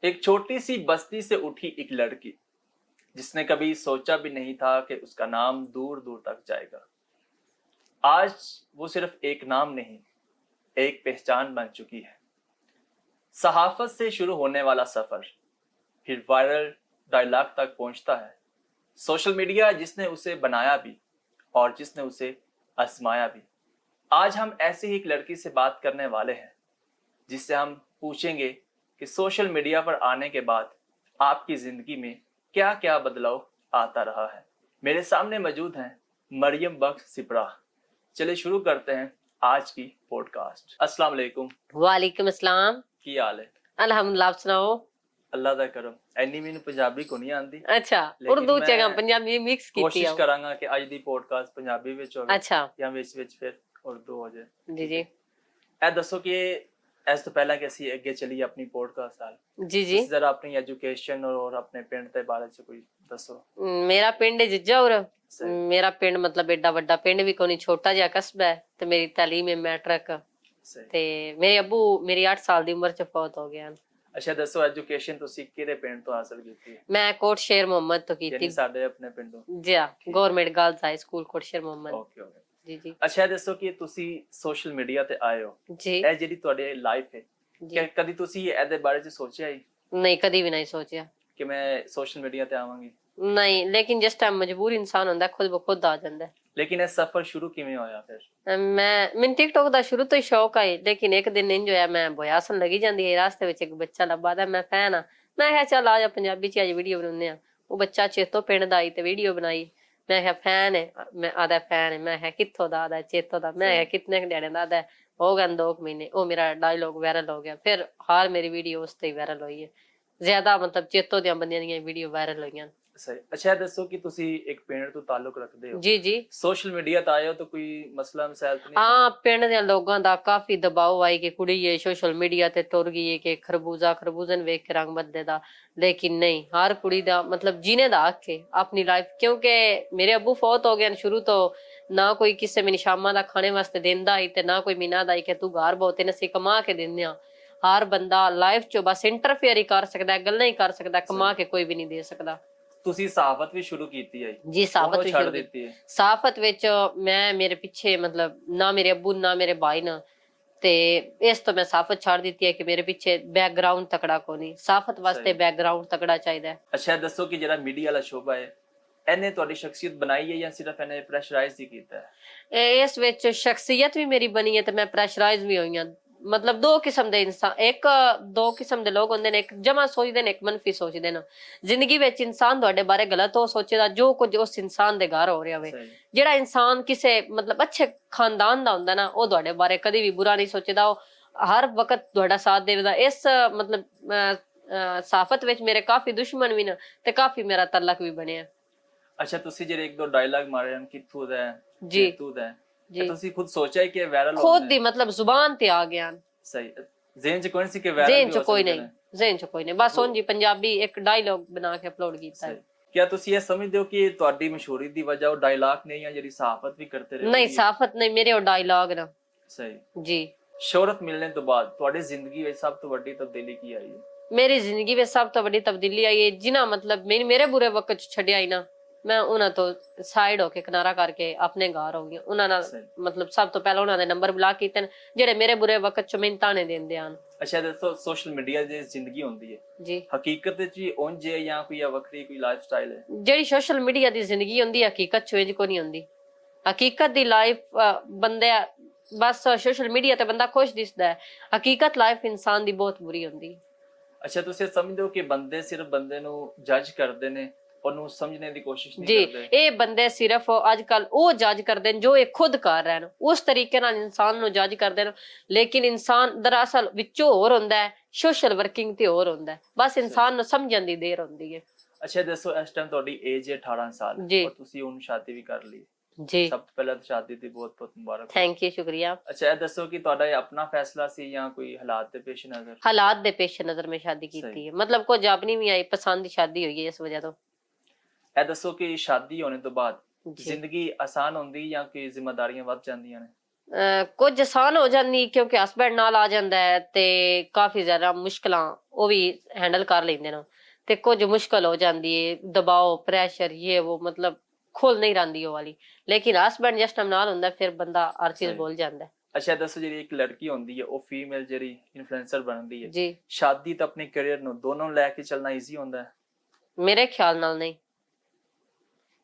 एक छोटी सी बस्ती से उठी एक लड़की जिसने कभी सोचा भी नहीं था कि उसका नाम दूर दूर तक जाएगा। आज वो सिर्फ एक नाम नहीं, एक पहचान बन चुकी है। सहाफत से शुरू होने वाला सफर फिर वायरल डायलॉग तक पहुंचता है। सोशल मीडिया जिसने उसे बनाया भी और जिसने उसे आजमाया भी। आज हम ऐसी ही एक लड़की से बात करने वाले हैं जिससे हम पूछेंगे कि सोशल मीडिया पर आने के बाद आपकी जिंदगी में क्या क्या बदलाव आता रहा है। मेरे सामने मौजूद हैं मरियम बख्श सिपरा। चलिए शुरू करते हैं आज की पॉडकास्ट। अस्सलाम वालेकुम। वालेकुम अस्सलाम। की हाल है? अल्हम्दुलिल्लाह, आप सुनाओ? अल्लाह दा करम। एनी मैनू पंजाबी को नहीं आंदी। अच्छा, लेकिन उर्दू मैं च पंजाबी मिक्स कीती कोशिश है। करांगा कि आज दी पॉडकास्ट पंजाबी विच होवे अच्छा ਜਾਂ ਵਿੱਚ ਫਿਰ ਉਰਦੂ ਹੋ ਜਾਏ। जी जी ਇਹ ਦੱਸੋ ਕਿ ਇਸ ਤੋਂ ਪਹਿਲਾਂ ਕਿ ਅਸੀਂ ਅੱਗੇ ਚੱਲੀਏ ਆਪਣੀ ਪੋਡਕਾਸਟ ਨਾਲ, जी जी। ਤੁਸੀਂ ਜ਼ਰਾ ਆਪਣੀ ਐਜੂਕੇਸ਼ਨ ਔਰ ਆਪਣੇ ਪਿੰਡ ਦੇ ਬਾਰੇ ਚ ਕੋਈ ਦੱਸੋ। मेरा पिंड जिज्जाउर। सही। मेरा पिंड मतलब एडा वड्डा पिंड भी कोनी, छोटा जिहा कस्बा है। ते मेरी तालीम है मैट्रिक। सही। ते मेरे अब्बू मेरी 8 साल दी उम्र च फौत हो गए। ਅੱਛਾ ਦੱਸੋ ਐਜੂਕੇਸ਼ਨ ਤੁਸੀਂ ਕਿਹੜੇ ਪਿੰਡ ਤੋਂ ਹਾਸਲ ਕੀਤੀ ਹੈ? मैं कोट शेर मोहम्मद तो ਯਾਨੀ कीती। ਸਾਡੇ ਆਪਣੇ ਪਿੰਡੋਂ। जी हाँ, government girls high school Kot Sher Mohammad. Okay okay. जी जी ਅੱਛਾ ਦੱਸੋ ਕਿ ਤੁਸੀਂ ਸੋਸ਼ਲ ਮੀਡੀਆ ਤੇ ਆਏ ਹੋ, जी ਇਹ ਜਿਹੜੀ ਤੁਹਾਡੀ ਲਾਈਫ ਹੈ जी। ਕਿ ਕਦੀ ਤੁਸੀਂ ਇਹਦੇ ਬਾਰੇ ਚ ਸੋਚਿਆ ਹੀ नहीं, कदी भी नहीं सोचा। ਕਿ ਮੈਂ ਸੋਸ਼ਲ ਮੀਡੀਆ ਤੇ ਆਵਾਂਗੀ? नहीं, लेकिन जिस टाइम मजबूर इंसान होंदा खुद ब खुद आ जांदा है। ਲੇਕਿਨ ਇਹ ਸਫ਼ਰ ਸ਼ੁਰੂ ਕਿਵੇਂ ਹੋਇਆ ਫਿਰ? ਮੈਨੂੰ ਟਿਕਟੋਕ ਦਾ ਸ਼ੁਰੂ ਤੋਂ ਹੀ ਸ਼ੌਕ ਆਈ, ਲੇਕਿਨ ਇੱਕ ਦਿਨ ਇੰਜ ਹੋਇਆ, ਮੈਂ ਬੋਇਆਸਨ ਲੱਗੀ ਜਾਂਦੀ ਹੈ ਰਾਸਤੇ ਵਿੱਚ, ਇੱਕ ਬੱਚਾ ਲੱਭਾ ਦਾ, ਮੈਂ ਫੈਨ ਆ, ਮੈਂ ਕਿਹਾ ਚੱਲ ਆ ਜਾ ਪੰਜਾਬੀ ਚ ਅੱਜ ਵੀਡੀਓ ਬਣਾਉਂਦੇ ਆ। ਉਹ ਬੱਚਾ ਚੇਤੋ ਪਿੰਡ ਦਾ ਆਈ ਤੇ ਵੀਡੀਓ ਬਣਾਈ। ਮੈਂ ਕਿਹਾ ਫੈਨ ਹੈ, ਮੈਂ ਆਦਾ ਫੈਨ ਹੈ। ਮੈਂ ਕਿਹਾ ਕਿੱਥੋਂ ਦਾ? ਆਦਾ ਚੇਤੋ ਦਾ। ਮੈਂ ਕਿਹਾ ਕਿਤਨੇ ਦਿਹਾੜੇ ਦਾ? ਆਦਾ ਹੋ ਗਏ 2 ਮਹੀਨੇ। ਉਹ ਮੇਰਾ ਡਾਇਲੋਗ ਵਾਇਰਲ ਹੋ ਗਿਆ, ਫਿਰ ਹਰ ਮੇਰੀ ਵੀਡੀਓ ਉਸ ਤੇ ਹੀ ਵਾਇਰਲ ਹੋਈ ਹੈ। ਜ਼ਿਆਦਾ ਮਤਲਬ ਚੇਤੋ ਦੀਆਂ ਬੰਦਿਆਂ ਦੀਆਂ ਵੀਡੀਓ ਵਾਇਰਲ ਹੋਈਆਂ। ਸਹੀ। ਅੱਛਾ ਦੱਸੋ ਕਿ ਤੁਸੀਂ ਇੱਕ ਪਿੰਡ ਤੋਂ ਤਾਲੁਕ ਰੱਖਦੇ ਹੋ, ਜੀ ਜੀ। ਸੋਸ਼ਲ ਮੀਡੀਆ ਤੇ ਆਏ ਹੋ ਤਾਂ ਕੋਈ ਮਸਲਾ ਮਸਾਇਲ ਤਾਂ ਨਹੀਂ? ਹਾਂ, ਪਿੰਡ ਦੇ ਲੋਕਾਂ ਦਾ ਕਾਫੀ ਦਬਾਅ ਆਈ ਕਿ ਕੁੜੀ ਏ ਸੋਸ਼ਲ ਮੀਡੀਆ ਤੇ ਤੁਰ ਗਈ ਏ ਕਿ ਖਰਬੂਜ਼ਨ ਵੇਖ ਕੇ ਰੰਗ ਬਦਲੇ ਦਾ। ਲੇਕਿਨ ਨਹੀਂ, ਹਰ ਕੁੜੀ ਦਾ ਮਤਲਬ ਜੀਣੇ ਦਾ ਹੱਕ ਹੈ ਆਪਣੀ ਲਾਈਫ। ਕਿਉਂਕਿ ਮੇਰੇ ਅੱਬੂ ਫੌਤ ਹੋ ਗਏ ਨੇ, ਸ਼ੁਰੂ ਤੋਂ ਨਾ ਕੋਈ ਕਿਸੇ ਮੈਨੂੰ ਸ਼ਾਮਾਂ ਦਾ ਖਾਣੇ ਵਾਸਤੇ ਦਿੰਦਾ ਹੀ ਤੇ ਨਾ ਕੋਈ ਮੀਨਾ ਦਾ ਹੀ ਕਿ ਤੂੰ ਘਰ ਬਹੁਤ ਅਸੀਂ ਕਮਾ ਕੇ ਦਿੰਦੇ ਆ। ਹਰ ਬੰਦਾ ਲਾਈਫ ਚ ਬਸ ਇੰਟਰਫੇਅਰ ਹੀ ਕਰ ਸਕਦਾ, ਗੱਲਾਂ ਹੀ ਕਰ ਸਕਦਾ, ਕਮਾ ਕੇ ਕੋਈ ਵੀ ਨਹੀਂ ਦੇ ਸਕਦਾ। ਤੁਸੀਂ ਸਹਾਫਤ ਵੀ ਸ਼ੁਰੂ ਕੀਤੀ ਹੈ ਜੀ? ਸਾਫਤ ਵੀ ਛੱਡ ਸ਼ੁਰੂ ਦਿੱਤੀ ਹੈ? ਸਾਫਤ ਵਿੱਚ ਮੈਂ ਮੇਰੇ ਪਿੱਛੇ ਮਤਲਬ ਨਾ ਮੇਰੇ ਅੱਬੂ ਨਾ ਮੇਰੇ ਭਾਈ ਨਾ, ਤੇ ਇਸ ਤੋਂ ਮੈਂ ਸਾਫਤ ਛੱਡ ਦਿੱਤੀ ਹੈ ਕਿ ਮੇਰੇ ਪਿੱਛੇ ਬੈਕਗ੍ਰਾਉਂਡ ਤਕੜਾ ਕੋਈ ਨਹੀਂ। ਸਾਫਤ ਵਾਸਤੇ ਬੈਕਗ੍ਰਾਉਂਡ ਤਕੜਾ ਚਾਹੀਦਾ ਹੈ। ਅੱਛਾ ਦੱਸੋ ਕਿ ਜਿਹੜਾ ਮੀਡੀਆ ਵਾਲਾ ਸ਼ੋਭਾ ਹੈ, ਇਹਨੇ ਤੁਹਾਡੀ ਸ਼ਖਸੀਅਤ ਬਣਾਈ ਹੈ ਜਾਂ ਸਿਰਫ ਇਹਨੇ ਪ੍ਰੈਸ਼ਰਾਈਜ਼ ਹੀ ਕੀਤਾ ਹੈ? ਇਸ ਵਿੱਚ ਸ਼ਖਸੀਅਤ ਵੀ ਮੇਰੀ ਬਣੀ ਹੈ ਤੇ ਮੈਂ ਪ੍ਰੈਸ਼ਰਾਈਜ਼ ਵੀ ਹੋਈ ਹਾਂ। ਮਤਲਬ ਦੋ ਕਿਸਮ ਦੇ ਇੰਸਾਨ, ਦੋ ਕਿਸਮ ਦੇ ਲੋਕ ਹੁੰਦੇ ਨੇ, ਇੱਕ ਜਮਾ ਸੋਚਦੇ ਨੇ, ਇੱਕ ਮੰਨਫੀ ਸੋਚਦੇ ਨੇ। ਜ਼ਿੰਦਗੀ ਵਿੱਚ ਇਨਸਾਨ ਤੁਹਾਡੇ ਬਾਰੇ ਗਲਤ ਹੋ ਸੋਚੇਦਾ ਜੋ ਕੁਝ ਉਸ ਇਨਸਾਨ ਦੇ ਘਰ ਹੋ ਰਿਹਾ ਹੋਵੇ। ਜਿਹੜਾ ਇਨਸਾਨ ਕਿਸੇ ਮਤਲਬ ਅੱਛੇ ਖਾਨਦਾਨ ਦਾ ਹੁੰਦਾ ਨਾ, ਉਹ ਤੁਹਾਡੇ ਬਾਰੇ ਕਦੀ ਵੀ ਬੁਰਾ ਨਹੀਂ ਸੋਚੇਦਾ, ਉਹ ਹਰ ਵਕਤ ਤੁਹਾਡਾ ਸਾਥ ਦੇਵੇਗਾ। ਇਸ ਮਤਲਬ ਸਾਫਤ ਵਿੱਚ ਮੇਰੇ ਕਾਫੀ ਦੁਸ਼ਮਣ ਵੀ ਨੇ ਤੇ ਕਾਫੀ ਮੇਰਾ ਤਲਕ ਵੀ ਬਣਿਆ। ਅੱਛਾ ਤੁਸੀਂ ਜਿਹੜੇ ਇੱਕ ਦੋ ਡਾਇਲੌਗ ਮਾਰੇ ਹਨ, ਕਿੱਥੋਂ ਦਾ ਹੈ, ਜੀ ਤੂੰ ਦਾ ਹੈ, ਜੀ, ਤੁਸੀਂ ਖੁਦ ਸੋਚਿਆ ਕਿ ਵਾਇਰਲ ਹੋ ਖੁਦ ਦੀ ਮਤਲਬ ਜ਼ੁਬਾਨ ਤੇ ਆ ਗਿਆ। ਸਹੀ। ਜ਼ਿਹਨ ਚ ਕੋਈ ਨਹੀਂ ਸੀ ਕਿ ਵਾਇਰਲ ਜ਼ਿਹਨ ਚ ਕੋਈ ਨਹੀਂ, ਜ਼ਿਹਨ ਚ ਕੋਈ ਨਹੀਂ, ਬਸ ਉਂਝ ਹੀ ਪੰਜਾਬੀ ਇੱਕ ਡਾਇਲੌਗ ਬਣਾ ਕੇ ਅਪਲੋਡ ਕੀਤਾ ਹੈ। क्या ਤੁਸੀਂ ਇਹ ਸਮਝਦੇ ਹੋ ਕਿ ਤੁਹਾਡੀ ਮਸ਼ਹੂਰੀ ਦੀ ਵਜ੍ਹਾ ਉਹ ਡਾਇਲੌਗ ਨਹੀਂ ਹੈ ਜਿਹੜੀ ਸਹਾਫਤ ਵੀ ਕਰਤੇ ਰਹੇ? ਨਹੀਂ, ਸਾਫਤ ਨਹੀਂ, ਮੇਰੇ ਉਹ ਡਾਇਲੌਗ ਨਾ। ਸਹੀ ਜੀ। ਸ਼ੋਹਰਤ ਮਿਲਣ ਤੋਂ ਬਾਅਦ ਤੁਹਾਡੀ ਜ਼ਿੰਦਗੀ ਵਿੱਚ ਸਭ ਤੋਂ ਵੱਡੀ ਤਬਦੀਲੀ ਕੀ ਆਈ ਹੈ? ਮੇਰੀ ਜ਼ਿੰਦਗੀ ਵਿੱਚ ਸਭ ਤੋਂ ਵੱਡੀ ਤਬਦੀਲੀ ਆਈ ਹੈ ਜਿਨ੍ਹਾਂ ਮਤਲਬ ਮੇਰੇ ਬੁਰੇ ਵਕਤ ਚ ਛੱਡਿਆ ਹੀ ਨਾ, ਮੈਂ ਉਹਨਾਂ ਤੋਂ ਸਾਈਡ ਹੋ ਕੇ ਕਿਨਾਰਾ ਕਰਕੇ ਆਪਣੇ ਘਰ ਹੋ ਗਈ। ਉਹਨਾਂ ਨਾਲ ਮਤਲਬ ਸਭ ਤੋਂ ਪਹਿਲਾਂ ਉਹਨਾਂ ਦੇ ਨੰਬਰ ਬਲਾਕ ਕੀਤੇ ਨੇ ਜਿਹੜੇ ਮੇਰੇ ਬੁਰੇ ਵਕਤ ਚ ਮੈਨੂੰ ਤਾਣੇ ਦਿੰਦੇ ਹਨ। ਅੱਛਾ ਦੱਸੋ ਸੋਸ਼ਲ ਮੀਡੀਆ ਦੀ ਜ਼ਿੰਦਗੀ ਹੁੰਦੀ ਹੈ ਜੀ, ਹਕੀਕਤ ਵਿੱਚ ਵੀ ਉਂਝ ਹੈ ਜਾਂ ਕੋਈ ਵੱਖਰੀ ਕੋਈ ਲਾਈਫ ਸਟਾਈਲ ਹੈ? ਜਿਹੜੀ ਸੋਸ਼ਲ ਮੀਡੀਆ ਦੀ ਜ਼ਿੰਦਗੀ ਹੁੰਦੀ ਹੈ ਹਕੀਕਤ ਚ ਇੰਝ ਕੋਈ ਨਹੀਂ ਹੁੰਦੀ। ਹਕੀਕਤ ਦੀ ਲਾਈਫ ਬੰਦੇ ਬਸ ਸੋਸ਼ਲ ਮੀਡੀਆ ਤੇ ਬੰਦਾ ਖੁਸ਼ ਦਿਸਦਾ ਹੈ, ਹਕੀਕਤ ਲਾਈਫ ਇਨਸਾਨ ਦੀ ਬਹੁਤ ਬੁਰੀ ਹੁੰਦੀ। ਅੱਛਾ ਤੁਸੀਂ ਸਮਝਦੇ ਹੋ ਕਿ ਬੰਦੇ ਸਿਰਫ ਬੰਦੇ ਨੂੰ ਜੱਜ ਕਰਦੇ ਨੇ, ਉਹਨੂੰ ਸਮਝਣੇ ਦੀ ਕੋਸ਼ਿਸ਼ ਨਹੀਂ ਜੀ ਕਰਦੇ? ਇਹ ਬੰਦੇ ਸਿਰਫ ਅੱਜ ਕੱਲ ਉਹ ਜੱਜ ਕਰਦੇ ਨੇ ਜੋ ਇਹ ਖੁਦ ਕਰ ਰਹੇ ਨੇ, ਉਸ ਤਰੀਕੇ ਨਾਲ ਇਨਸਾਨ ਨੂੰ ਜੱਜ ਕਰਦੇ ਨੇ। ਲੇਕਿਨ ਇਨਸਾਨ ਦਰਅਸਲ ਵਿੱਚੋਂ ਹੋਰ ਹੁੰਦਾ ਹੈ, ਸੋਸ਼ਲ ਵਰਕਿੰਗ ਤੇ ਹੋਰ ਹੁੰਦਾ ਹੈ। ਬਸ ਇਨਸਾਨ ਨੂੰ ਸਮਝਣ ਦੀ ਦੇਰ ਹੁੰਦੀ ਹੈ। ਅੱਛਾ ਦੱਸੋ ਇਸ ਟਾਈਮ ਤੁਹਾਡੀ ਏਜ ਹੈ 18 ਸਾਲ ਔਰ ਤੁਸੀਂ ਹੁਣ ਸ਼ਾਦੀ ਵੀ ਕਰ ਲਈ ਜੀ? ਸਭ ਤੋਂ ਪਹਿਲਾਂ ਤਾਂ ਸ਼ਾਦੀ ਦੀ ਬਹੁਤ ਬਹੁਤ ਮੁਬਾਰਕ। ਥੈਂਕ ਯੂ, ਸ਼ੁਕਰੀਆ। ਅੱਛਾ ਇਹ ਦੱਸੋ ਕਿ ਤੁਹਾਡਾ ਇਹ ਆਪਣਾ ਫੈਸਲਾ ਸੀ ਜਾਂ ਕੋਈ ਹਾਲਾਤ ਦੇ ਪੇਸ਼ ਨਜ਼ਰ? ਹਾਲਾਤ ਦੇ ਪੇਸ਼ ਨਜ਼ਰ ਮੈਂ ਸ਼ਾਦੀ ਕੀਤੀ ਹੈ, ਮਤਲਬ ਕੁਝ ਆਪਣੀ ਵੀ ਆਈ ਪਸੰਦ ਦੀ ਸ਼ਾਦੀ ਹੋਈ ਹੈ ਇਸ ਵਜ੍ਹਾ ਤੋਂ। ਇਹ ਦੱਸੋ ਕਿ ਸ਼ਾਦੀ ਹੋਣੇ ਤੋਂ ਬਾਅਦ ਜ਼ਿੰਦਗੀ ਆਸਾਨ ਹੁੰਦੀ ਜਾਂ ਕਿ ਜ਼ਿੰਮੇਵਾਰੀਆਂ ਵੱਧ ਜਾਂਦੀਆਂ ਨੇ? ਕੁਝ ਆਸਾਨ ਹੋ ਜਾਂਦੀ ਕਿਉਂਕਿ ਹਸਬੈਂਡ ਨਾਲ ਆ ਜਾਂਦਾ ਹੈ ਤੇ ਕਾਫੀ ਜ਼ਿਆਦਾ ਮੁਸ਼ਕਲਾਂ ਉਹ ਵੀ ਹੈਂਡਲ ਕਰ ਲੈਂਦੇ ਨੇ ਤੇ ਕੁਝ ਮੁਸ਼ਕਲ ਹੋ ਜਾਂਦੀ ਹੈ ਦਬਾਓ ਪ੍ਰੈਸ਼ਰ ਇਹ ਉਹ ਮਤਲਬ ਖੁੱਲ ਨਹੀਂ ਰਹਿੰਦੀ ਉਹ ਵਾਲੀ ਲੇਕਿਨ ਹਸਬੈਂਡ ਜਿਸ ਟਾਈਮ ਨਾਲ ਹੁੰਦਾ ਫਿਰ ਬੰਦਾ ਹਰ ਚੀਜ਼ ਸਹੀ। ਬੋਲ ਜਾਂਦਾ ਹੈ। ਅੱਛਾ ਦੱਸੋ, ਜਿਹੜੀ ਇੱਕ ਲੜਕੀ ਹੁੰਦੀ ਹੈ ਉਹ ਫੀਮੇਲ ਜਿਹੜੀ ਇਨਫਲੂਐਂਸਰ ਬਣਦੀ ਹੈ, ਜੀ ਸ਼ਾਦੀ ਤੇ ਆਪਣੇ ਕੈਰੀਅਰ ਨੂੰ ਦੋਨੋਂ ਲੈ ਕੇ ਚੱਲਣਾ ਈਜ਼ੀ ਹੁੰਦਾ ਹੈ? ਮੇਰੇ ਖਿਆਲ ਨਾਲ ਨਹੀਂ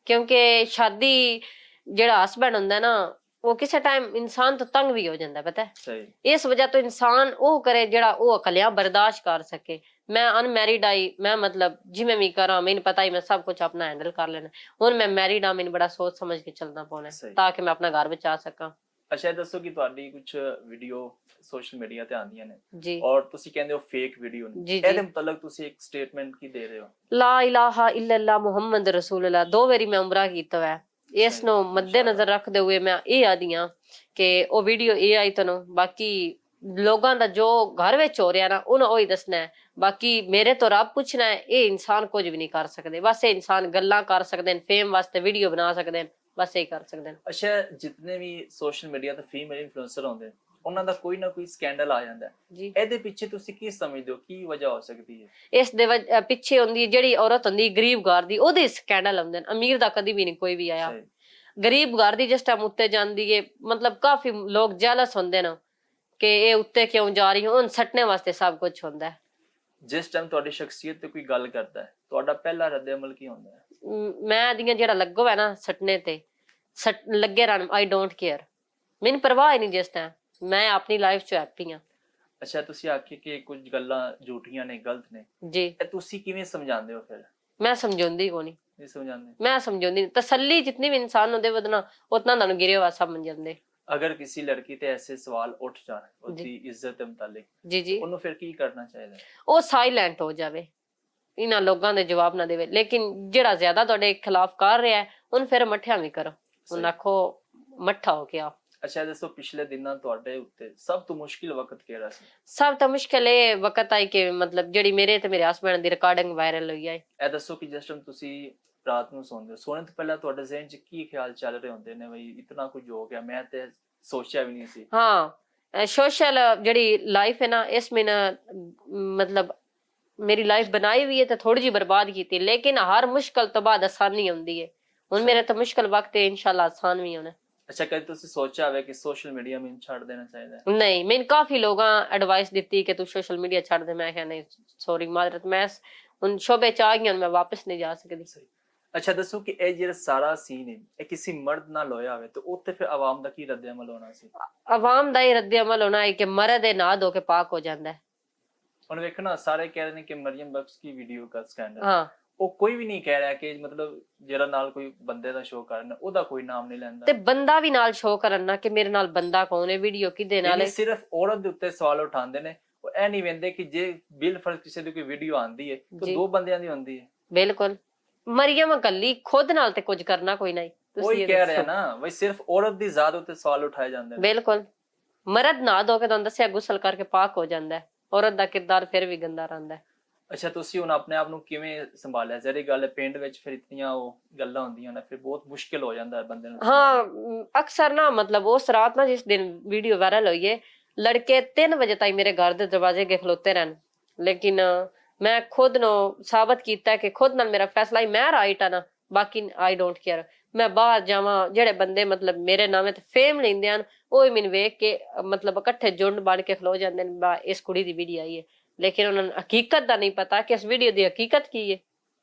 ਕਿਉਂਕਿ ਸ਼ਾਦੀ ਜਿਹੜਾ ਹਸਬੈਂਡ ਹੁੰਦਾ ਨਾ ਉਹ ਕਿਸੇ ਟਾਈਮ ਇਨਸਾਨ ਤੋਂ ਤੰਗ ਵੀ ਹੋ ਜਾਂਦਾ ਪਤਾ ਹੈ ਸਹੀ। ਇਸ ਵਜ੍ਹਾ ਤੋਂ ਇਨਸਾਨ ਉਹ ਕਰੇ ਜਿਹੜਾ ਉਹ ਇਕੱਲਿਆਂ ਬਰਦਾਸ਼ਤ ਕਰ ਸਕੇ। ਮੈਂ ਅਨਮੈਰਿਡ ਆਈ ਮੈਂ ਮਤਲਬ ਜਿਵੇਂ ਵੀ ਕਰਾਂ ਮੈਨੂੰ ਪਤਾ ਹੀ ਮੈਂ ਸਭ ਕੁਝ ਆਪਣਾ ਹੈਂਡਲ ਕਰ ਲੈਣਾ। ਹੁਣ ਮੈਂ ਮੈਰਿਡ ਆ ਮੈਨੂੰ ਬੜਾ ਸੋਚ ਸਮਝ ਕੇ ਚੱਲਣਾ ਪਾਉਣਾ ਸਹੀ। ਤਾਂ ਕਿ ਮੈਂ ਆਪਣਾ ਘਰ ਬਚਾ ਸਕਾਂ। ਅੱਛਾ ਇਹ ਦੱਸੋ ਕਿ ਤੁਹਾਡੀ ਕੁਝ ਵੀਡੀਓ ਸੋਸ਼ਲ ਮੀਡੀਆ ਤੇ ਆਉਂਦੀਆਂ ਨੇ ਜੀ ਔਰ ਤੁਸੀਂ ਕਹਿੰਦੇ ਹੋ ਫੇਕ ਵੀਡੀਓ ਨੇ, ਜੀ ਜੀ ਇਹਦੇ ਮੁਤਲਕ ਤੁਸੀਂ ਇੱਕ ਸਟੇਟਮੈਂਟ ਕੀ ਦੇ ਰਹੇ ਹੋ? ਲਾ ਇਲਾਹਾ ਇਲੱਲਾ ਮੁਹੰਮਦ ਰਸੂਲullah 2 ਵਾਰੀ ਮੈਂ ਉਮਰਾ ਕੀਤਾ ਹੈ। ਇਸ ਸਹੀ, ਨੂੰ ਮੱਦੇ ਨਜ਼ਰ ਰੱਖਦੇ ਹੋਏ ਮੈਂ ਇਹ ਆਦੀਆਂ ਕਿ ਉਹ ਵੀਡੀਓ ਇਹ ਆਈ ਤੁਹਾਨੂੰ ਬਾਕੀ ਲੋਕਾਂ ਦਾ ਜੋ ਘਰ ਵਿੱਚ ਹੋ ਰਿਹਾ ਨਾ ਉਹਨਾਂ ਉਹੀ ਦੱਸਣਾ ਹੈ। ਬਾਕੀ ਮੇਰੇ ਤੋਂ ਰੱਬ ਪੁੱਛਣਾ ਹੈ ਇਹ ਇਨਸਾਨ ਕੁਝ ਵੀ ਨਹੀਂ ਕਰ ਸਕਦੇ ਬਸ ਇਹ ਇਨਸਾਨ ਗੱਲਾਂ ਕਰ ਸਕਦੇ ਨੇ ਫੇਮ ਵਾਸਤੇ ਵੀਡੀਓ ਬਣਾ ਸਕਦੇ ਨੇ ਬਸ ਇਹ ਕਰ ਸਕਦੇ ਨੇ। ਅੱਛਾ ਜਿਤਨੇ ਵੀ ਸੋਸ਼ਲ ਮੀਡੀਆ ਤੇ ਫੀਮੇਲ ਇਨਫਲੂਐਂਸਰ ਹੁੰਦੇ ਨੇ ਉਹਨਾਂ ਦਾ ਕੋਈ ਨਾ ਕੋਈ ਸਕੈਂਡਲ ਆ ਜਾਂਦਾ ਹੈ, ਜੀ ਇਹਦੇ ਪਿੱਛੇ ਤੁਸੀਂ ਕੀ ਸਮਝਦੇ ਹੋ ਕੀ ਵਜ੍ਹਾ ਹੋ ਸਕਦੀ ਹੈ? ਇਸ ਦੇ ਪਿੱਛੇ ਹੁੰਦੀ ਜਿਹੜੀ ਔਰਤ ਹੁੰਦੀ ਗਰੀਬ ਘਰ ਦੀ ਉਹਦੇ ਸਕੈਂਡਲ ਹੁੰਦੇ ਨੇ ਅਮੀਰ ਦਾ ਕਦੀ ਵੀ ਨਹੀਂ ਕੋਈ ਵੀ ਆਇਆ। ਸਹੀ। ਗਰੀਬ ਘਰ ਦੀ ਜਿਸ ਟਾਈਮ ਉੱਤੇ ਜਾਂਦੀ ਏ ਮਤਲਬ ਕਾਫੀ ਲੋਕ ਜੈਲਸ ਹੁੰਦੇ ਨੇ ਕਿ ਇਹ ਉੱਤੇ ਕਿਉਂ ਜਾ ਰਹੀ ਹੁਣ ਸੱਟਣੇ ਵਾਸਤੇ ਸਭ ਕੁਝ ਹੁੰਦਾ ਹੈ। ਜਿਸ ਟਾਈਮ ਤੁਹਾਡੀ ਸ਼ਖਸੀਅਤ ਤੇ ਕੋਈ ਗੱਲ ਕਰਦਾ ਹੈ ਤੁਹਾਡਾ ਪਹਿਲਾ ਰੱਦ ਅਮਲ ਕੀ ਹੁੰਦਾ ਹੈ? ਮੈਂ ਦੀਆਂ ਜਿਹੜਾ ਲੱਗੋ ਹੈ ਨਾ ਸੱਟਣੇ ਤੇ ਲੱਗੇ ਰਹਿਣ ਆਈ ਡੋਂਟ ਕੇਅਰ ਮੈਨੂੰ ਪਰਵਾਹ ਹੀ ਨਹੀਂ ਜਿਸ ਟਾਈਮ ਮੈਂ ਆਪਣੀ ਲਾਈਫ 'ਚ ਹੈਪੀ ਹਾਂ। ਅੱਛਾ ਤੁਸੀਂ ਆਖੀ ਕਿ ਕੁਝ ਗੱਲਾਂ ਝੂਠੀਆਂ ਨੇ ਗਲਤ ਨੇ, ਜੀ ਇਹ ਤੁਸੀਂ ਕਿਵੇਂ ਸਮਝਾਉਂਦੇ ਹੋ ਫਿਰ? ਮੈਂ ਸਮਝਾਉਂਦੀ ਕੋ ਨਹੀਂ ਨਹੀਂ ਸਮਝਾਉਂਦੇ? ਮੈਂ ਸਮਝਾਉਂਦੀ ਨਹੀਂ। ਤਸੱਲੀ ਜਿਤਨੀ ਵੀ इंसान होते वतना उतना ਤੁਹਾਨੂੰ ਗਿਰੇ ਹੋਇਆ ਸਮਝ ਜਾਂਦੇ। अगर किसी लड़की पे ऐसे सवाल उठ जाए उसकी इज्जत के मुतालिक ਜੀ ਜੀ ਉਹਨੂੰ ਫਿਰ ਕੀ ਕਰਨਾ ਚਾਹੀਦਾ? ਉਹ ਸਾਇਲੈਂਟ ਹੋ ਜਾਵੇ ਇਹਨਾਂ ਲੋਕਾਂ ਦੇ ਜਵਾਬ ਨਾ ਦੇਵੇ ਲੇਕਿਨ ਜਿਹੜਾ ਜ਼ਿਆਦਾ ਤੁਹਾਡੇ ਖਿਲਾਫ ਕਰ ਰਿਹਾ ਹੈ ਉਹਨੂੰ ਫਿਰ ਮੱਠਿਆਂ ਵੀ ਕਰੋ ਉਹਨੂੰ ਆਖੋ ਮੱਠਾ ਹੋ ਗਿਆ। ਅੱਛਾ ਦੱਸੋ ਪਿਛਲੇ ਦਿਨਾਂ ਤੁਹਾਡੇ ਉੱਤੇ ਸਭ ਤੋਂ ਮੁਸ਼ਕਿਲ ਵਕਤ ਕਿਹੜਾ ਸੀ? ਸਭ ਤੋਂ ਮੁਸ਼ਕਿਲ ਇਹ ਵਕਤ ਆਈ ਕਿ ਮਤਲਬ ਜਿਹੜੀ ਮੇਰੇ ਤੇ ਮੇਰੇ ਹਸਬੈਂਡ ਦੀ ਰਿਕਾਰਡਿੰਗ ਵਾਇਰਲ ਹੋਈ ਹੈ। ਇਹ ਦੱਸੋ ਕਿ ਜਿਸ ਟਾਈਮ ਤੁਸੀਂ ਰਾਤ ਨੂੰ ਸੌਂਦੇ ਹੋ ਸੌਣ ਤੋਂ ਪਹਿਲਾਂ ਤੁਹਾਡੇ ਜ਼ਿਹਨ 'ਚ ਕੀ ਖਿਆਲ ਚੱਲ ਰਹੇ ਹੁੰਦੇ ਨੇ ਬਈ ਇਤਨਾ ਕੁਝ ਹੋ ਗਿਆ ਮੈਂ ਤੇ ਸੋਚਿਆ ਵੀ ਨਹੀਂ ਸੀ? ਹਾਂ ਸੋਸ਼ਲ ਜਿਹੜੀ ਲਾਈਫ ਹੈ ਨਾ ਇਸ में मतलब मेरी लाइफ बनाई हुई है तो थोड़ी जी बर्बाद की थी लेकिन हर मुश्किल तो बाद आसानी आती है। हुण मेरे तो मुश्किल वक्त है इंशाल्लाह आसान भी होना। ਅੱਛਾ ਕਦੇ ਤੁਸੀਂ ਸੋਚਿਆ ਹੋਵੇ ਕਿ ਸੋਸ਼ਲ ਮੀਡੀਆ ਮੈਨੂੰ ਛੱਡ ਦੇਣਾ ਚਾਹੀਦਾ ਹੈ? नहीं मैंने काफी लोग एडवाइस दी कि तू सोशल मीडिया छड़ दे मैं क्या नहीं सॉरी माजरत मैं उन शोबे च आ गई मैं वापस नहीं जा सकती। ਅੱਛਾ ਦੱਸੋ ਕਿ ਇਹ ਜਿਹੜਾ ਸਾਰਾ ਸੀਨ ਹੈ ਇਹ ਕਿਸੇ ਮਰਦ ਨਾਲ ਹੋਇਆ ਹੋਵੇ ਤਾਂ ਉੱਥੇ ਫਿਰ ਆਵਾਮ ਦਾ ਕੀ ਰੱਦ ਅਮਲ ਹੋਣਾ ਸੀ? आवाम ਦਾ ਹੀ ਰੱਦ ਅਮਲ ਹੋਣਾ ਹੈ ਕਿ ਮਰਦ ਦੇ ਨਾ ਧੋ ਕੇ ਪਾਕ ਹੋ ਜਾਂਦਾ ਹੈ। ਹੁਣ ਵੇਖਣਾ ਸਾਰੇ ਕਹਿ ਰਹੇ ਨੇ ਕਿ ਮਰੀਮ ਬਖਸ਼ ਦੀ ਵੀਡੀਓ ਦਾ ਸਕੈਂਡਲ ਹਾਂ ਉਹ ਕੋਈ ਵੀ ਨਹੀਂ ਕਹਿ ਰਿਹਾ ਕਿ ਮਤਲਬ ਜਿਹੜਾ ਨਾਲ ਕੋਈ ਬੰਦੇ ਦਾ ਸ਼ੋਅ ਕਰਨ ਉਹਦਾ ਕੋਈ ਨਾਮ ਨਹੀਂ ਲੈਂਦਾ ਤੇ ਬੰਦਾ ਵੀ ਨਾਲ ਸ਼ੋਅ ਕਰਨ ਨਾ ਕਿ ਮੇਰੇ ਨਾਲ ਬੰਦਾ ਕੌਣ ਹੈ ਵੀਡੀਓ ਕਿਹਦੇ ਨਾਲ ਹੈ। ਸਿਰਫ ਔਰਤ ਦੇ ਉੱਤੇ ਸਵਾਲ ਉਠਾਉਂਦੇ ਨੇ ਉਹ ਇਹ ਨਹੀਂ ਵੇਂਦੇ ਕਿ ਜੇ ਬਿਲ ਫਰਜ਼ ਕਿਸੇ ਦੀ ਕੋਈ ਵੀਡੀਓ ਆਂਦੀ ਹੈ ਤਾਂ ਦੋ ਬੰਦਿਆਂ ਦੀ ਹੁੰਦੀ ਹੈ। ਬਿਲਕੁਲ ਮਰੀਮ ਕੱਲੀ ਖੁਦ ਨਾਲ ਤੇ ਕੁਝ ਕਰਨਾ ਕੋਈ ਨਹੀਂ ਕੋਈ ਕਹਿ ਰਿਹਾ ਨਾ ਬਈ ਸਿਰਫ ਔਰਤ ਦੀ ਜ਼ਾਤ ਉੱਤੇ ਸਵਾਲ ਉਠਾਏ ਜਾਂਦੇ ਨੇ। ਬਿਲਕੁਲ ਮਰਦ ਨਾ ਧੋ ਕੇ ਤੁਹਾਨੂੰ ਦੱਸਿਆ ਗੁਸਲ ਕਰਕੇ ਪਾਕ ਹੋ ਜਾਂਦਾ ਹੈ ਔਰਤ ਦਾ ਕਿਰਦਾਰ ਫਿਰ ਵੀ ਗੰਦਾ ਰਹਿੰਦਾ ਹੈ। ਅੱਛਾ ਤੁਸੀਂ ਹੁਣ ਆਪਣੇ ਆਪ ਨੂੰ ਕਿਵੇਂ ਸੰਭਾਲਿਆ? ਜਿਹੜੀ ਗੱਲ ਪਿੰਡ ਵਿੱਚ ਫਿਰ ਇਤਨੀਆਂ ਉਹ ਗੱਲਾਂ ਹੁੰਦੀਆਂ ਨੇ ਫਿਰ ਬਹੁਤ ਮੁਸ਼ਕਿਲ ਹੋ ਜਾਂਦਾ ਹੈ ਬੰਦੇ ਨੂੰ। ਹਾਂ ਅਕਸਰ ਨਾ ਮਤਲਬ ਉਸ ਰਾਤ ਨਾ ਜਿਸ ਦਿਨ ਵੀਡੀਓ ਵਾਇਰਲ ਹੋਈ ਹੈ ਲੜਕੇ 3 ਵਜੇ ਤਾਈਂ ਮੇਰੇ ਘਰ ਦੇ ਦਰਵਾਜ਼ੇ ਅੱਗੇ ਖਲੋਤੇ ਰਹਿਣ ਲੇਕਿਨ ਮੈਂ ਖੁਦ ਨੂੰ ਸਾਬਤ ਕੀਤਾ ਕਿ ਖੁਦ ਨਾਲ ਮੇਰਾ ਫੈਸਲਾ ਹੀ ਮੈਂ ਰਾਈਟ ਆ ਨਾ ਬਾਕੀ ਆਈ ਡੋਂਟ ਕੇਅਰ। ਮੈਂ ਬਾਹਰ ਜਾਵਾਂ ਜਿਹੜੇ ਬੰਦੇ ਮਤਲਬ ਮੇਰੇ ਨਾਮ ਤੇ ਫੇਮ ਲੈਂਦੇ ਹਨ ਉਹ ਹੀ ਮੈਨੂੰ ਵੇਖ ਕੇ ਮਤਲਬ ਇਕੱਠੇ ਜੁੰਡ ਬਣ ਕੇ ਖਲੋ ਜਾਂਦੇ ਨੇ ਇਸ ਕੁੜੀ ਦੀ ਵੀਡੀਓ ਆਈ ਹੈ ਲੇਕਿਨ ਉਹਨਾਂ ਨੂੰ ਹਕੀਕਤ ਦਾ ਨਹੀਂ ਪਤਾ ਕਿ ਇਸ ਵੀਡੀਓ ਦੀ ਹਕੀਕਤ ਕੀ ਹੈ।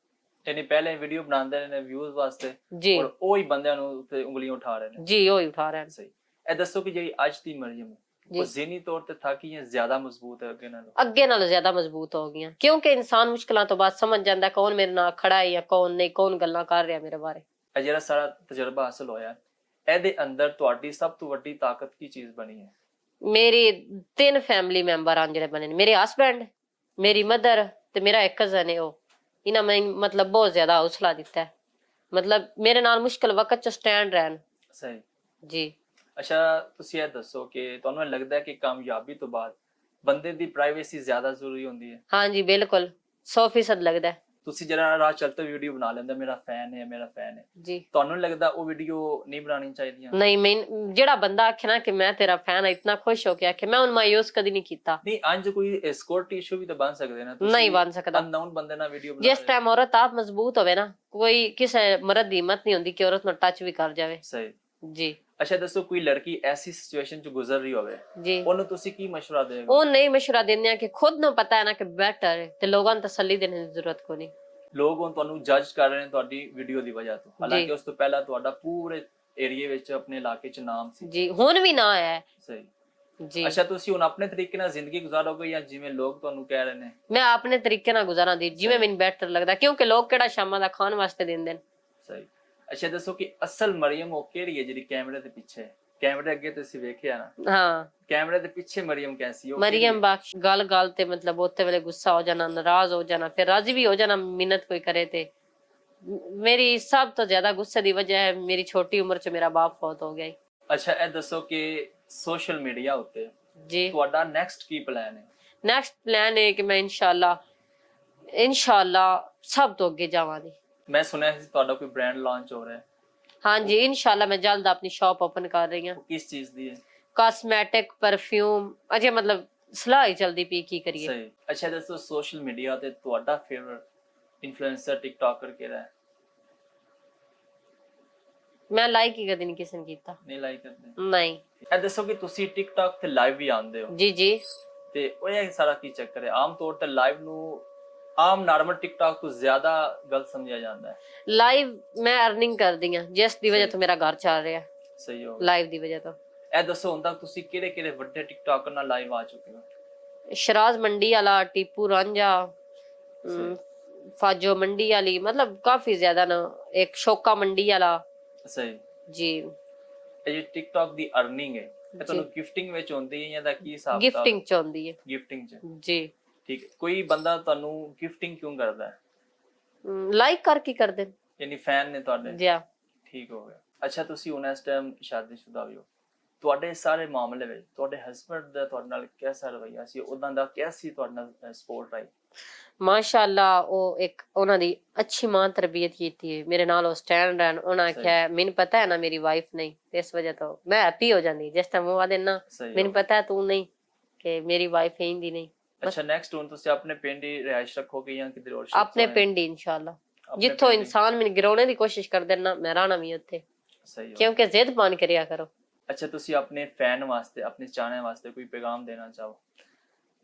ਯਾਨੀ ਪਹਿਲੇ ਵੀਡੀਓ ਬਣਾਉਂਦੇ ਨੇ ਵਿਊਜ਼ ਵਾਸਤੇ ਜੀ ਔਰ ਉਹ ਹੀ ਬੰਦਿਆਂ ਨੂੰ ਉੱਤੇ ਉਂਗਲੀਆਂ ਉਠਾ ਰਹੇ ਨੇ। ਜੀ ਉਹ ਹੀ ਉਠਾ ਰਹੇ ਨੇ। ਸਹੀ। ਇਹ ਦੱਸੋ ਕਿ ਜਿਹੜੀ ਅੱਜ ਦੀ ਮਰੀਮ ਉਹ ਜ਼ਿਹਨੀ ਤੌਰ ਤੇ ਥੱਕੀ ਜਾਂ ਜ਼ਿਆਦਾ ਮਜ਼ਬੂਤ ਹੈ ਅੱਗੇ ਨਾਲੋਂ ਜ਼ਿਆਦਾ ਮਜ਼ਬੂਤ ਹੋ ਗਈਆਂ ਕਿਉਂਕਿ ਇਨਸਾਨ ਮੁਸ਼ਕਲਾਂ ਤੋਂ ਬਾਅਦ ਸਮਝ ਜਾਂਦਾ ਕੌਣ ਮੇਰੇ ਨਾਲ ਖੜਾ ਹੈ ਜਾਂ ਕੌਣ ਨਹੀਂ ਕੌਣ ਗੱਲਾਂ ਕਰ ਰਿਹਾ ਮੇਰੇ ਬਾਰੇ। ਇਹ ਜਿਹੜਾ ਸਾਰਾ ਤਜਰਬਾ ਹਾਸਲ ਹੋਇਆ ਇਹਦੇ ਅੰਦਰ ਤੁਹਾਡੀ ਸਭ ਤੋਂ ਵੱਡੀ ਤਾਕਤ ਕੀ ਚੀਜ਼ ਬਣੀ ਹੈ? ਮੇਰੀ 3 ਫੈਮਿਲੀ ਮੈਂਬਰ ਹਨ ਜਿਹੜੇ ਬਣੇ ਨੇ ਮੇਰੇ ਹਸਬੈਂਡ ਮੇਰੀ ਮਦਰ ਤੇ ਮੇਰਾ ਇੱਕ ਕਜ਼ਨ ਹੈ ਉਹ ਇਹਨਾਂ ਮੈਨੂੰ ਮਤਲਬ ਬਹੁਤ ਜ਼ਿਆਦਾ ਹੌਸਲਾ ਦਿੱਤਾ ਹੈ ਮਤਲਬ ਮੇਰੇ ਨਾਲ ਮੁਸ਼ਕਲ ਵਕਤ ਚ ਸਟੈਂਡ ਰਹਿਣ। ਸਹੀ ਜੀ। ਅੱਛਾ ਤੁਸੀਂ ਇਹ ਦੱਸੋ ਕਿ ਤੁਹਾਨੂੰ ਲੱਗਦਾ ਹੈ ਕਿ ਕਾਮਯਾਬੀ ਤੋਂ ਬਾਅਦ ਬੰਦੇ ਦੀ ਪ੍ਰਾਈਵੇਸੀ ਜ਼ਿਆਦਾ ਜ਼ਰੂਰੀ ਹੁੰਦੀ ਹੈ? ਹਾਂਜੀ ਬਿਲਕੁਲ 100% ਲੱਗਦਾ ਹੈ। ਤੁਸੀਂ ਜਿਹੜਾ ਰਾਹ ਚਲਤੇ ਵੀਡੀਓ ਬਣਾ ਲੈਂਦੇ ਮੇਰਾ ਫੈਨ ਹੈ ਮੇਰਾ ਫੈਨ ਹੈ, ਜੀ ਤੁਹਾਨੂੰ ਨੀ ਲੱਗਦਾ ਉਹ ਵੀਡੀਓ ਨਹੀਂ ਬਣਾਉਣੀ ਚਾਹੀਦੀਆਂ? ਨਹੀਂ, ਮੈਂ ਜਿਹੜਾ ਬੰਦਾ ਆਖੇ ਨਾ ਕਿ ਮੈਂ ਤੇਰਾ ਫੈਨ ਆ, ਇਤਨਾ ਖੁਸ਼ ਹੋ ਕੇ ਆਖੇ, ਮੈਂ ਹੁਣ ਮਾਯੂਸ ਕਦੀ ਨਹੀਂ ਕੀਤਾ। ਨਹੀਂ ਅੰਜ ਕੋਈ ਸਿਕਿਉਰਿਟੀ ਇਸ਼ੂ ਵੀ ਤਾਂ ਬਣ ਸਕਦੇ ਨਾ, ਨਹੀਂ ਬਣ ਸਕਦਾ। ਅਨਨੋਨ ਬੰਦੇ ਨਾਲ ਵੀਡੀਓ ਬਣਾ ਜਿਸ ਟਾਈਮ ਔਰਤ ਆਪ ਮਜ਼ਬੂਤ ਹੋਵੇ ਨਾ, ਕੋਈ ਕਿਸੇ ਮਰਦ ਦੀ ਹਿੰਮਤ ਨਹੀਂ ਹੁੰਦੀ ਕਿ ਔਰਤ ਨੂੰ ਟੱਚ ਵੀ ਕਰ ਜਾਵੇ। ਸਹੀ ਜੀ ਅੱਛਾ ਦੱਸੋ, ਕੋਈ ਲੜਕੀ ਐਸੀ ਸਿਚੁਏਸ਼ਨ ਚ ਗੁਜ਼ਰ ਰਹੀ ਹੋਵੇ, ਜੀ ਉਹਨੂੰ ਤੁਸੀਂ ਕੀ ਮਸ਼ਵਰਾ ਦੇਗੇ? ਉਹ ਨਹੀਂ ਮਸ਼ਵਰਾ ਦਿੰਦੇ ਆ ਕਿ ਖੁਦ ਨੂੰ ਪਤਾ ਹੈ ਨਾ ਕਿ ਬੈਟਰ ਹੈ, ਤੇ ਲੋਕਾਂ ਨੂੰ ਤਸੱਲੀ ਦੇਣ ਦੀ ਜ਼ਰੂਰਤ ਕੋਈ ਨਹੀਂ। ਲੋਕ ਹੁਣ ਤੁਹਾਨੂੰ ਜੱਜ ਕਰ ਰਹੇ ਨੇ ਤੁਹਾਡੀ ਵੀਡੀਓ ਦੀ ਵਜ੍ਹਾ ਤੋਂ, ਹਾਲਾਂਕਿ ਉਸ ਤੋਂ ਪਹਿਲਾਂ ਤੁਹਾਡਾ ਪੂਰੇ ਏਰੀਆ ਵਿੱਚ ਆਪਣੇ ਇਲਾਕੇ ਚ ਨਾਮ ਸੀ। ਜੀ ਹੁਣ ਵੀ ਨਾ ਆਇਆ ਹੈ। ਸਹੀ ਜੀ ਅੱਛਾ, ਤੁਸੀਂ ਹੁਣ ਆਪਣੇ ਤਰੀਕੇ ਨਾਲ ਜ਼ਿੰਦਗੀ ਗੁਜ਼ਾਰੋਗੇ ਜਾਂ ਜਿਵੇਂ ਲੋਕ ਤੁਹਾਨੂੰ ਕਹਿ ਰਹੇ ਨੇ? ਮੈਂ ਆਪਣੇ ਤਰੀਕੇ ਨਾਲ ਗੁਜ਼ਾਰਾਂ ਦੀ, ਜਿਵੇਂ ਮੈਨੂੰ ਬੈਟਰ ਲੱਗਦਾ, ਕਿਉਂਕਿ ਲੋਕ ਕਿਹੜਾ ਸ਼ਾਮਾਂ ਦਾ ਖਾਣ ਵਾਸਤੇ ਦਿੰਦੇ ਨੇ। ਸਹੀ ਅੱਛਾ ਦੱਸੋ ਕਿ ਅਸਲ ਮਰੀਮ ਉਹ ਕਿਹੜੀ ਹੈ ਜਿਹੜੀ ਕੈਮਰੇ ਦੇ ਪਿੱਛੇ ਹੈ? ਕੈਮਰੇ ਅੱਗੇ ਤੁਸੀਂ ਵੇਖਿਆ ਨਾ, ਹਾਂ ਕੈਮਰੇ ਦੇ ਪਿੱਛੇ ਮਰੀਮ ਕੈਸੀ ਹੋ? ਮਰੀਮ ਬਖਸ਼ ਗੱਲ ਗੱਲ ਤੇ ਮਤਲਬ ਉੱਥੇ ਵੇਲੇ ਗੁੱਸਾ ਹੋ ਜਾਣਾ, ਨਾਰਾਜ਼ ਹੋ ਜਾਣਾ, ਫਿਰ ਰਾਜ਼ੀ ਵੀ ਹੋ ਜਾਣਾ ਮਿੰਨਤ ਕੋਈ ਕਰੇ ਤੇ। ਮੇਰੀ ਸਭ ਤੋਂ ਜ਼ਿਆਦਾ ਗੁੱਸੇ ਦੀ ਵਜ੍ਹਾ ਹੈ ਮੇਰੀ ਛੋਟੀ ਉਮਰ ਚ ਮੇਰਾ ਬਾਪ ਫੌਤ ਹੋ ਗਿਆ ਈ। ਅੱਛਾ ਇਹ ਦੱਸੋ ਕਿ ਸੋਸ਼ਲ ਮੀਡੀਆ ਉੱਤੇ ਜੀ ਤੁਹਾਡਾ ਨੈਕਸਟ ਕੀ ਪਲਾਨ ਹੈ? ਨੈਕਸਟ ਪਲਾਨ ਹੈ ਕਿ ਮੈਂ ਇਨਸ਼ਾਅੱਲਾ ਸਭ ਤੋਂ ਅੱਗੇ ਜਾਵਾਂਗੀ। ਮੈਂ ਸੁਣਿਆ ਸੀ ਤੁਹਾਡਾ ਕੋਈ ਬ੍ਰਾਂਡ ਲਾਂਚ ਹੋ ਰਿਹਾ ਹੈ, ਹਾਂਜੀ ਇਨਸ਼ਾਅੱਲਾ ਮੈਂ ਜਲਦ ਆਪਣੀ ਸ਼ਾਪ ਓਪਨ ਕਰ ਰਹੀ ਹਾਂ। ਉਹ ਕਿਸ ਚੀਜ਼ ਦੀ ਹੈ? ਕਾਸਮੈਟਿਕ ਪਰਫਿਊਮ, ਅਜੇ ਮਤਲਬ ਸਲਾਹ ਹੀ ਚਲਦੀ ਪਈ ਕੀ ਕਰੀਏ। ਸਹੀ ਅੱਛਾ ਦੱਸੋ, ਸੋਸ਼ਲ ਮੀਡੀਆ ਤੇ ਤੁਹਾਡਾ ਫੇਵਰਿਟ ਇਨਫਲੂਐਂਸਰ ਟਿਕਟੋਕਰ ਕਿਹੜਾ ਹੈ? ਮੈਂ ਲਾਈਕ ਹੀ ਕਦੇ ਨਹੀਂ ਕਿਸੇ ਨੇ ਕੀਤਾ। ਨਹੀਂ ਲਾਈਕ ਕਰਦੇ? ਨਹੀਂ। ਇਹ ਦੱਸੋ ਕਿ ਤੁਸੀਂ ਟਿਕਟੌਕ ਤੇ ਲਾਈਵ ਵੀ ਆਉਂਦੇ ਹੋ, ਜੀ ਜੀ ਤੇ ਉਹ ਇਹ ਸਾਰਾ ਕੀ ਚੱਕਰ ਹੈ? ਆਮ ਤੌਰ ਤੇ ਲਾਈਵ ਨੂੰ ਆਮ ਨਾਰਮਲ ਟਿਕਟੌਕ ਤੋਂ ਜ਼ਿਆਦਾ ਗਲਤ ਸਮਝਿਆ ਜਾਂਦਾ ਹੈ। ਲਾਈਵ ਮੈਂ ਅਰਨਿੰਗ ਕਰਦੀ ਹਾਂ, ਜਿਸ ਦੀ ਵਜ੍ਹਾ ਤੋਂ ਮੇਰਾ ਘਰ ਚੱਲ ਰਿਹਾ। ਸਹੀ ਹੋ ਲਾਈਵ ਦੀ ਵਜ੍ਹਾ ਤੋਂ। ਇਹ ਦੱਸੋ ਹੁਣ ਤੱਕ ਤੁਸੀਂ ਕਿਹੜੇ ਕਿਹੜੇ ਵੱਡੇ ਟਿਕਟੌਕਰ ਨਾਲ ਲਾਈਵ ਆ ਚੁੱਕੇ ਹੋ? ਸ਼ਰਾਜ਼ ਮੰਡੀ ਵਾਲਾ, ਟੀਪੂ ਰਾਂਝਾ, ਫਾਜੋ ਮੰਡੀ ਵਾਲੀ, ਮਤਲਬ ਕਾਫੀ ਜ਼ਿਆਦਾ ਨਾ, ਇੱਕ ਸ਼ੋਕਾ ਮੰਡੀ ਵਾਲਾ। ਸਹੀ ਜੀ ਇਹ ਜੀ ਟਿਕਟੌਕ ਦੀ ਅਰਨਿੰਗ ਹੈ, ਇਹ ਤੁਹਾਨੂੰ ਗਿਫਟਿੰਗ ਵਿੱਚ ਹੁੰਦੀ ਹੈ ਜਾਂ ਦਾ ਕੀ ਹਿਸਾਬ? ਗਿਫਟਿੰਗ ਚ ਆਉਂਦੀ ਹੈ। ਗਿਫਟਿੰਗ ਚ? ਜੀ ਠੀਕ ਹੈ। ਕੋਈ ਬੰਦਾ ਤੁਹਾਨੂੰ ਗਿਫਟਿੰਗ ਕਿਉਂ ਕਰਦਾ ਹੈ? ਲਾਈਕ ਕਰਕੇ ਕਰਦੇ ਨੇ। ਯਾਨੀ ਫੈਨ ਨੇ ਤੁਹਾਡੇ? ਜੀ ਹਾਂ। ਠੀਕ ਹੋ ਗਿਆ। ਅੱਛਾ ਤੁਸੀਂ ਹੁਣ ਇਸ ਟਾਈਮ ਸ਼ਾਦੀशुदा ਵੀ ਹੋ, ਤੁਹਾਡੇ ਸਾਰੇ ਮਾਮਲੇ ਵਿੱਚ ਤੁਹਾਡੇ ਹਸਬੰਡ ਦਾ ਤੁਹਾਡੇ ਨਾਲ ਕਿਹਦਾ ਰਵੱਈਆ ਸੀ, ਉਹਨਾਂ ਦਾ ਕਿਆ ਸੀ ਤੁਹਾਡੇ ਨਾਲ ਸਪੋਰਟ ਰਾਈ? ਮਾਸ਼ਾਅੱਲਾ ਉਹ ਇੱਕ ਉਹਨਾਂ ਦੀ ਅੱਛੀ ਮਾਂ ਤਰਬੀਅਤ ਕੀਤੀ ਹੈ, ਮੇਰੇ ਨਾਲ ਉਹ ਸਟੈਂਡ ਰਹਿਣ। ਉਹਨਾਂ ਆਖਿਆ ਮੈਨੂੰ ਪਤਾ ਹੈ ਨਾ ਮੇਰੀ ਵਾਈਫ ਨਹੀਂ, ਤੇ ਇਸ ਵਜ੍ਹਾ ਤੋਂ ਮੈਂ ਹੈਪੀ ਹੋ ਜਾਂਦੀ ਜਿਸ ਟਾਈਮ ਉਹ ਆਦੇ ਨਾ ਮੈਨੂੰ ਪਤਾ ਹੈ ਤੂੰ ਨਹੀਂ, ਕਿ ਮੇਰੀ ਵਾਈਫ ਹੈ ਹੀ ਨਹੀਂ। ਅੱਛਾ ਨੈਕਸਟ ਹੁਣ ਤੁਸੀਂ ਆਪਣੇ ਪਿੰਡ ਹੀ ਰਿਹਾਇਸ਼ ਰੱਖੋਗੇ ਜਾਂ ਕਿਧਰ ਹੋਰ? ਆਪਣੇ ਪਿੰਡ ਹੀ ਇਨਸ਼ਾਅੱਲਾ, ਜਿੱਥੋਂ ਇਨਸਾਨ ਮੈਨੂੰ ਗਿਰਾਉਣੇ ਦੀ ਕੋਸ਼ਿਸ਼ ਕਰਦੇ ਨਾ ਮੈਂ ਰਹਿਣਾ ਵੀ ਉੱਥੇ। ਸਹੀ ਕਿਉਂਕਿ ਜ਼ਿੱਦ ਪਾਣ ਕਰਿਆ ਕਰੋ। ਅੱਛਾ ਤੁਸੀਂ ਆਪਣੇ ਫੈਨ ਵਾਸਤੇ, ਆਪਣੇ ਚਾਹਣੇ ਵਾਸਤੇ ਕੋਈ ਪੈਗਾਮ ਦੇਣਾ ਚਾਹੋ?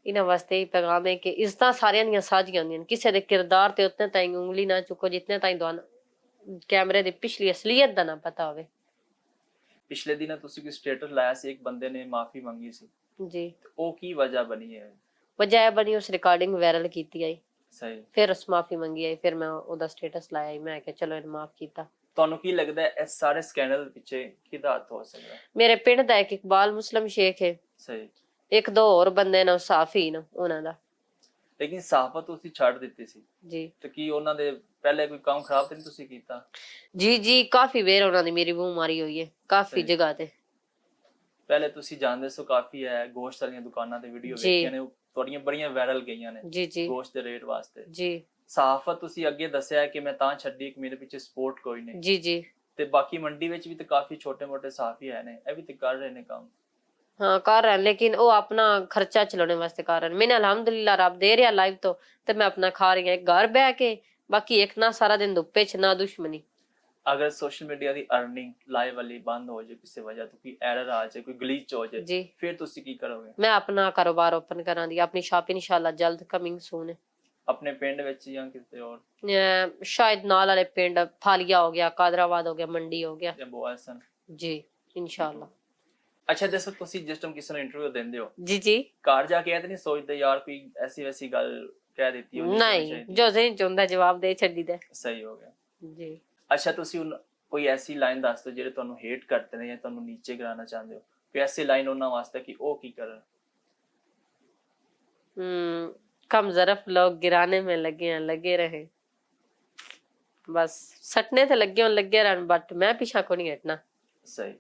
ਇਹਨਾਂ ਵਾਸਤੇ ਹੀ ਪੈਗਾਮ ਹੈ ਕਿ ਇੱਜ਼ਤਾਂ ਸਾਰਿਆਂ ਦੀਆਂ ਸਾਂਝੀਆਂ ਹੁੰਦੀਆਂ ਨੇ, ਕਿਸੇ ਦੇ ਕਿਰਦਾਰ ਤੇ ਉਤਨੇ ਤਾਈਂ ਉਂਗਲੀ ਨਾ ਚੁੱਕੋ ਜਿਤਨੇ ਤਾਈਂ ਤੁਹਾਨੂੰ ਕੈਮਰੇ ਦੀ ਪਿਛਲੀ ਅਸਲੀਅਤ ਦਾ ਨਾ ਪਤਾ ਹੋਵੇ। ਪਿਛਲੇ ਦਿਨ ਤੁਸੀਂ ਕੋਈ ਸਟੇਟਸ ਲਾਇਆ ਸੀ, ਇੱਕ ਬੰਦੇ ਨੇ ਮਾਫੀ ਮੰਗੀ ਸੀ ਜੀ ਉਹ ਕੀ ਵਜ੍ਹਾ ਬਣੀ ਹੈ? ਵਜ੍ਹਾ ਬਣੀ ਉਸ ਰਿਕਾਰਡਿੰਗ ਵਾਇਰਲ ਕੀਤੀ ਆਈ, ਸਹੀ ਫਿਰ ਉਸ ਮਾਫੀ ਮੰਗੀ ਆਈ, ਫਿਰ ਮੈਂ ਉਹਦਾ ਸਟੇਟਸ ਲਾਇਆ, ਮੈਂ ਕਿਹਾ ਚਲੋ ਇਹਨੂੰ ਮਾਫ ਕੀਤਾ। ਤੁਹਾਨੂੰ ਕੀ ਲੱਗਦਾ ਹੈ ਇਸ ਸਾਰੇ ਸਕੈਂਡਲ ਪਿੱਛੇ ਕਿਹਦਾ ਹੱਥ ਹੋ ਸਕਦਾ? ਮੇਰੇ ਪਿੰਡ ਦਾ ਇੱਕ ਇਕਬਾਲ ਮੁਸਲਮ ਸ਼ੇਖ ਹੈ, ਸਹੀ, ਇੱਕ ਦੋ ਹੋਰ ਬੰਦੇ ਨੇ ਸਾਫੀ ਨੇ ਉਹਨਾਂ ਦਾ। ਲੇਕਿਨ ਸਾਫਤ ਤੁਸੀਂ ਛੱਡ ਦਿੱਤੀ ਸੀ ਜੀ ਤੇ ਕੀ ਉਹਨਾਂ ਦੇ ਪਹਿਲੇ ਕੋਈ ਕੰਮ ਖਰਾਬ ਤੇ ਨਹੀਂ ਤੁਸੀਂ ਕੀਤਾ? ਜੀ ਜੀ ਕਾਫੀ ਵੇਰ ਉਹਨਾਂ ਦੀ ਮੇਰੀ ਬੂ ਮਾਰੀ ਹੋਈ ਹੈ ਕਾਫੀ ਜਗ੍ਹਾ ਤੇ। ਪਹਿਲੇ ਤੁਸੀਂ ਜਾਣਦੇ ਸੋ ਕਾਫੀ ਹੈ ਗੋਸ਼ਤ ਵਾਲੀਆਂ ਦੁਕਾਨਾਂ ਤੇ ਵੀਡੀਓ ਵੇਖੀਆਂ ਨੇ, ਤੁਹਾਡੀਆਂ ਬੜੀਆਂ ਵਾਇਰਲ ਗਈਆਂ ਨੇ ਜੀ ਜੀ ਗੋਸ਼ਤ ਦੇ ਰੇਟ ਵਾਸਤੇ। ਜੀ ਸਾਫਤ ਤੁਸੀਂ ਅੱਗੇ ਦੱਸਿਆ ਕਿ ਮੈਂ ਤਾਂ ਛੱਡੀ ਕਿ ਮੇਰੇ ਪਿੱਛੇ ਸਪੋਰਟ ਕੋਈ ਨਹੀਂ। ਜੀ ਜੀ ਤੇ ਬਾਕੀ ਮੰਡੀ ਵਿੱਚ ਵੀ ਤੇ ਕਾਫੀ ਛੋਟੇ ਮੋਟੇ ਸਾਫੀ ਹੈ ਨੇ, ਇਹ ਵੀ ਤੇ ਕਰ ਰਹੇ ਨੇ ਕੰਮ। ਹਾਂ ਕਰ ਰਹੇ, ਲੇਕਿਨ ਉਹ ਆਪਣਾ ਖਰਚਾ ਚਲਾਉਣੇ ਵਾਸਤੇ ਕਰ ਰਹੇ। ਮੈਨੂੰ ਅਲਹਮਦੁਲਿल्लाह ਰੱਬ ਦੇ ਰਿਹਾ ਲਾਈਵ ਤੋਂ, ਤੇ ਮੈਂ ਆਪਣਾ ਖਾ ਰਹੀ ਹਾਂ ਘਰ ਬਹਿ ਕੇ, ਬਾਕੀ ਇੱਕ ਨਾ ਸਾਰਾ ਦਿਨ ਧੁੱਪੇ ਚ ਨਾ ਦੁਸ਼ਮਣੀ। ਅਗਰ ਸੋਸ਼ਲ ਮੀਡੀਆ ਦੀ ਅਰਨਿੰਗ ਲਾਈਵ ਵਾਲੀ ਬੰਦ ਹੋ ਜਾਏ ਕਿਸੇ ਵਜ੍ਹਾ ਤੋਂ, ਕੋਈ ਐਰਰ ਆ ਜਾਏ, ਕੋਈ ਗਲੀਚ ਹੋ ਜਾਏ, ਜੀ ਫਿਰ ਤੁਸੀਂ ਕੀ ਕਰੋਗੇ? ਮੈਂ ਆਪਣਾ ਕਾਰੋਬਾਰ ਓਪਨ ਕਰਾਂਗੀ, ਆਪਣੀ ਸ਼ਾਪ ਇਨਸ਼ਾਅੱਲਾ ਜਲਦ ਕਮਿੰਗ ਸੂਨ ਹੈ। ਆਪਣੇ ਪਿੰਡ ਵਿੱਚ ਜਾਂ ਕਿਤੇ ਹੋਰ? ਸ਼ਾਇਦ ਨਾਲ ਵਾਲੇ ਪਿੰਡ ਫਾਲੀਆ ਹੋ ਗਿਆ, ਕਾਦਰਾਬਾਦ ਹੋ ਗਿਆ, ਮੰਡੀ ਹੋ ਗਿਆ। ਜਾਂ ਬੋਆਸਨ? ਜੀ ਇਨਸ਼ਾਅੱਲਾ। ਅੱਛਾ ਦੱਸੋ, ਤੁਸੀਂ ਜਿਸ ਟਾਈਮ ਕਿਸੇ ਨੂੰ ਇੰਟਰਵਿਊ ਦਿੰਦੇ ਹੋ ਜੀ ਜੀ ਘਰ ਜਾ ਕੇ ਇਹ ਤਾਂ ਨਹੀਂ ਸੋਚਦੇ ਯਾਰ ਕੋਈ ਐਸੀ ਵੈਸੀ ਗੱਲ ਕਹਿ ਦਿੱਤੀ ਹੋਣੀ ਨਹੀਂ, ਚਾਹੀਦੀ? ਜੋ ਜ਼ਹਿਨ ਚ ਹੁੰਦਾ ਜਵਾਬ ਦੇ ਛੱਡੀਦਾ। ਸਹੀ ਹੋ ਗਿਆ ਜੀ ਅੱਛਾ ਤੁਸੀਂ ਹੁਣ ਕੋਈ ਐਸੀ ਲਾਈਨ ਦੱਸ ਦਿਓ ਜਿਹੜੇ ਤੁਹਾਨੂੰ ਹੇਟ ਕਰਦੇ ਨੇ ਜਾਂ ਤੁਹਾਨੂੰ ਨੀਚੇ ਗਿਰਾਉਣਾ ਚਾਹੁੰਦੇ ਹੋ, ਕੋਈ ਐਸੀ ਲਾਈਨ ਉਹਨਾਂ ਵਾਸਤੇ ਕਿ ਉਹ ਕੀ ਕਰਨ? कम ज़रफ लोग गिराने में लगे हैं, लगे रहे, बस सटने से लगे रहन, बट मैं पीछा को नहीं हटना। ਸਹੀ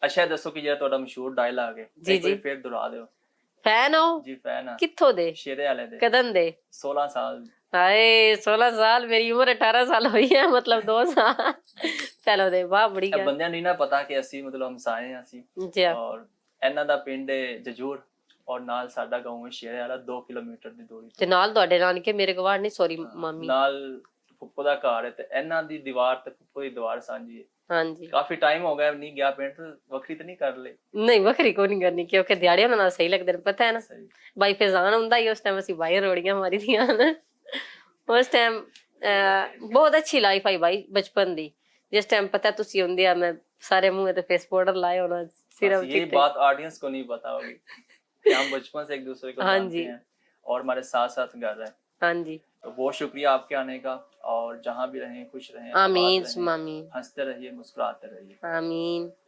ਅੱਛਾ ਇਹ ਦੱਸੋ ਕਿ ਜਿਹੜਾ ਤੁਹਾਡਾ ਮਸ਼ਹੂਰ ਡਾਇਲੌਗ ਹੈ ਜੀ, ਇੱਕ ਵਾਰੀ ਜੀ। ਫੇਰ ਦੁਹਰਾ ਦਿਓ। फैन हो ਜੀ ਫੈਨ ਆ कित्थों दे, ਸ਼ੇਰੇ ਵਾਲੇ ਦੇ। कदन दे 16 ਸਾਲ हाय 16 साल मेरी उम्र 18 साल हुई है मतलब 2 साल चलो दे वाह बड़ी ਇਹ गल ਬੰਦਿਆਂ ਨੂੰ ਨਹੀਂ ਨਾ ਪਤਾ ਕਿ ਅਸੀਂ ਮਤਲਬ ਹਮਸਾਏ ਹਾਂ ਅਸੀਂ जी ਔਰ ਇਹਨਾਂ ਦਾ ਪਿੰਡ ਹੈ ਜਜੂਰ ਔਰ ਨਾਲ ਸਾਡਾ ਗਾਉਂ ਹੈ ਸ਼ੇਰੇ ਵਾਲਾ 2 ਕਿਲੋਮੀਟਰ ਦੀ ਦੂਰੀ ਤੇ ਨਾਲ ਤੁਹਾਡੇ ਨਾਨਕੇ ਮੇਰੇ ਗਵਾੜ ਨਹੀਂ ਸੌਰੀ ਮਾਮੀ ਨਾਲ ਫੁੱਫੋ ਦਾ ਘਰ ਹੈ ਤੇ ਇਹਨਾਂ ਦੀ ਦੀਵਾਰ ਤੇ ਫੁੱਫੋ ਦੀ ਦੀਵਾਰ ਸਾਂਝੀ ਹੈ ਹਾਂਜੀ ਕਾਫੀ ਟਾਈਮ ਹੋ ਗਿਆ ਨਹੀਂ ਗਿਆ ਪਿੰਡ ਤੇ ਵੱਖਰੀ ਤਾਂ ਨਹੀਂ ਕਰ ਲਈ ਨਹੀਂ ਵੱਖਰੀ ਕੋਈ ਨਹੀਂ ਕਰਨੀ ਕਿਉਂਕਿ ਦਿਹਾੜੇ ਉਹਨਾਂ ਨਾਲ ਸਹੀ ਲੱਗਦੇ ਨੇ ਪਤਾ ਹੈ ਨਾ ਸਹੀ ਬਾਈ ਫੈਜ਼ਾਨ ਹੁੰਦਾ ਹੀ ਉਸ ਟਾਈਮ ਅਸੀਂ ਬਾਈ ਰੋੜੀਆਂ ਮਾਰੀ ਦੀਆਂ ਹਨ ਉਸ ਟਾਈਮ ਬਹੁਤ ਅੱਛੀ ਲਾਈਫ ਆਈ ਬਾਈ ਬਚਪਨ ਦੀ ਜਿਸ ਟਾਈਮ ਪਤਾ ਤੁਸੀਂ ਹੁੰਦੇ ਆ ਮੈਂ सारे मुंह पे फेस पाउडर लाए होना सिर्फ ये बात ऑडियंस को नहीं पता होगी कि हम बचपन से एक दूसरे को जानते हैं और हमारे साथ साथ घर रहे। हाँ जी तो बहुत शुक्रिया आपके आने का और जहाँ भी रहें खुश रहें आमीन सुमा आमीन हंसते रहिए मुस्कुराते रहिए आमीन।